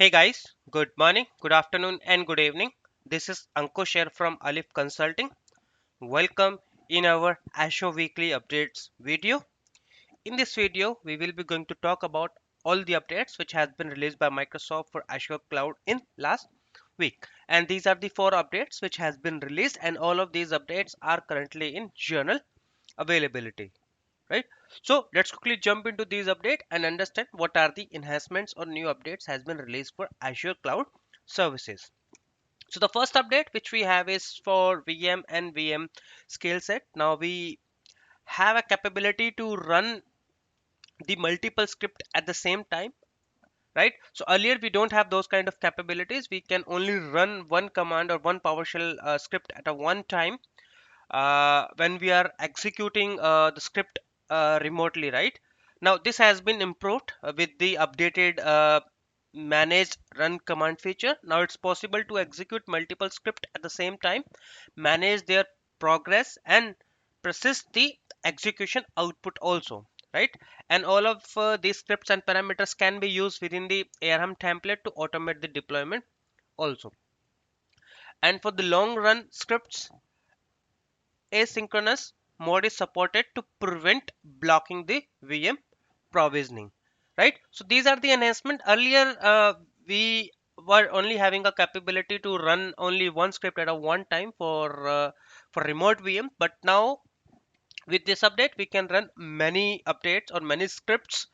Hey guys, good morning, good afternoon, and good evening. This is Ankush here from Alif Consulting. Welcome in our Azure Weekly Updates video. In this video, we will be going to talk about all the updates which has been released by Microsoft for Azure Cloud in last week. And these are the 4 updates which has been released, and all of these updates are currently in general availability, right? So let's quickly jump into these updates and understand what are the enhancements or new updates has been released for Azure Cloud Services. So the first update which we have is for VM and VM scale set. Now we have a capability to run the multiple script at the same time, right? So earlier we don't have those kind of capabilities. We can only run one command or one PowerShell script at a one time when we are executing the script remotely, right? Now this has been improved with the updated managed run command feature. Now it's possible to execute multiple script at the same time, manage their progress, and persist the execution output also, right? And all of these scripts and parameters can be used within the ARM template to automate the deployment also. And for the long run scripts, asynchronous mode is supported to prevent blocking the VM provisioning, right? So these are the enhancement. Earlier, we were only having a capability to run only one script at a one time for remote VM, but now with this update, we can run many updates or many scripts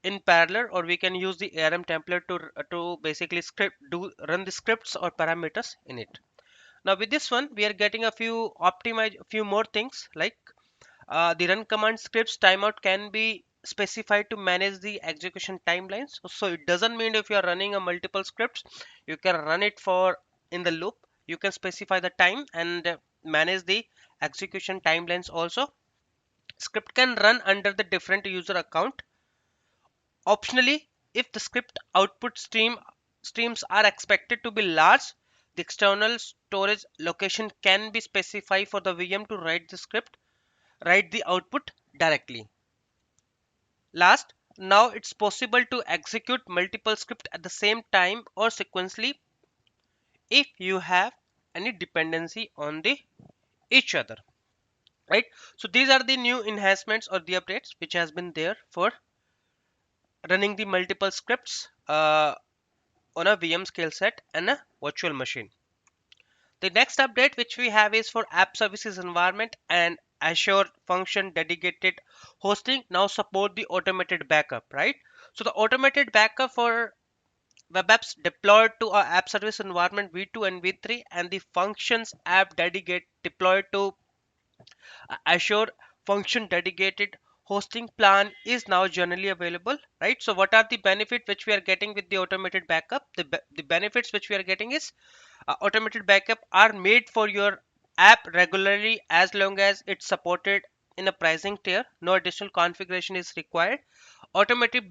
in parallel, or we can use the ARM template to basically script do run the scripts or parameters in it. Now with this one, we are getting a few more things like the run command scripts timeout can be specified to manage the execution timelines. So it doesn't mean if you are running a multiple scripts, you can run it for in the loop. You can specify the time and manage the execution timelines also. Script can run under the different user account. Optionally, if the script streams are expected to be large, the external storage location can be specified for the VM to write the output directly. Last, now it's possible to execute multiple scripts at the same time or sequentially if you have any dependency on the each other, right? So these are the new enhancements or the updates which has been there for running the multiple scripts on a VM scale set and a virtual machine. The next update which we have is for app services environment and Azure function dedicated hosting now support the automated backup, right? So the automated backup for web apps deployed to our app service environment v2 and v3 and the functions app dedicate deployed to Azure function dedicated hosting plan is now generally available, right? So what are the benefits which we are getting with the automated backup? The benefits which we are getting is automated backup are made for your app regularly as long as it's supported in a pricing tier. No additional configuration is required. Automatic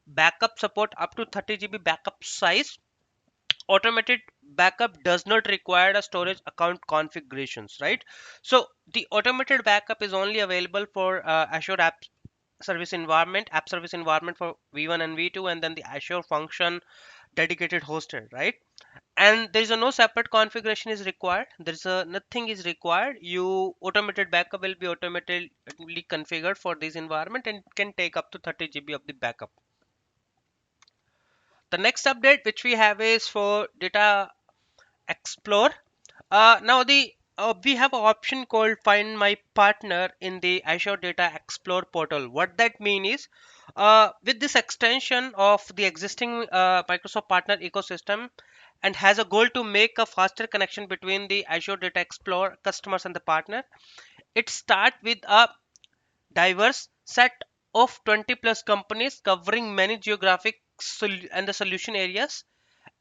backup support up to 30 GB backup size. Automated backup does not require a storage account configurations, right? So the automated backup is only available for Azure app service environment for v1 and v2, and then the Azure function dedicated hosted, right? And there is a no separate configuration is required. There's a nothing is required. You automated backup will be automatically configured for this environment and can take up to 30 GB of the backup. The next update which we have is for data explore. Now the we have an option called find my partner in the Azure Data Explorer portal. What that mean is with this extension of the existing Microsoft partner ecosystem and has a goal to make a faster connection between the Azure Data Explorer customers and the partner. It start with a diverse set of 20 plus companies covering many geographic and the solution areas,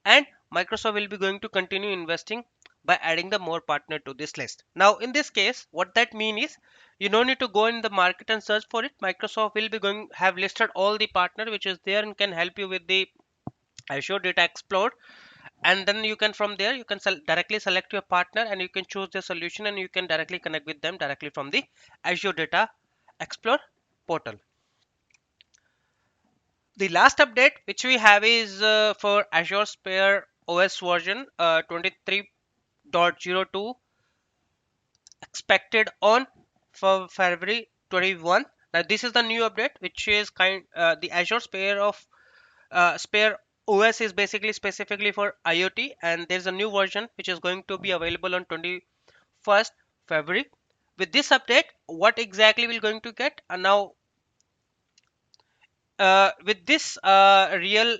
and Microsoft will be going to continue investing by adding the more partner to this list. Now in this case, what that mean is you don't need to go in the market and search for it. Microsoft will be going have listed all the partner which is there and can help you with the Azure Data Explorer, and then you can from there you can directly select your partner and you can choose the solution and you can directly connect with them directly from the Azure Data Explorer portal. The last update which we have is for Azure Sphere OS version 23.02 expected on for February 21. Now this is the new update which is the Azure Sphere OS is basically specifically for IoT, and there's a new version which is going to be available on 21st February. With this update, what exactly we're going to get? Now with this real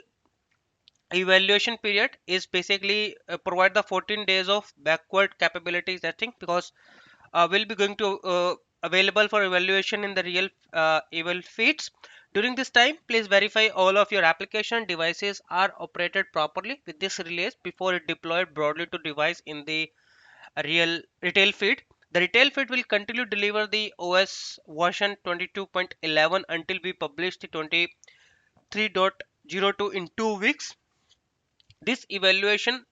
evaluation period is basically provide the 14 days of backward capability testing, because will be going to available for evaluation in the real eval feeds. During this time, please verify all of your application devices are operated properly with this release before it deployed broadly to device in the real retail feed. The retail feed will continue to deliver the OS version 22.11 until we publish the 23.02 in 2 weeks. This evaluation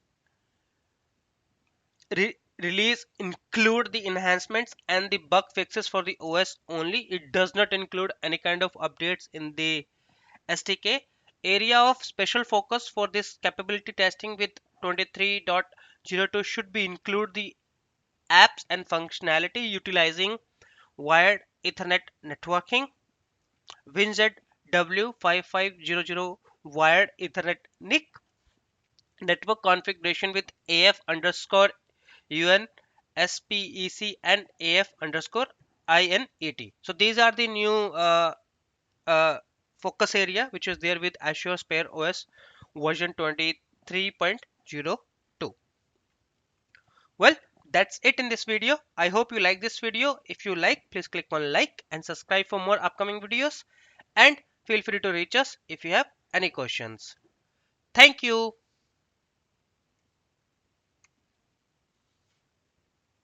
release include the enhancements and the bug fixes for the OS only. It does not include any kind of updates in the SDK. Area of special focus for this capability testing with 23.02 should be include the apps and functionality utilizing wired Ethernet networking, WinZ W5500 wired Ethernet NIC, network configuration with AF underscore UN, SPEC, and AF underscore INET. So these are the new uh, focus area which is there with Azure Sphere OS version 23.02. Well, that's it in this video. I hope you like this video. If you like, please click on like and subscribe for more upcoming videos. And feel free to reach us if you have any questions. Thank you.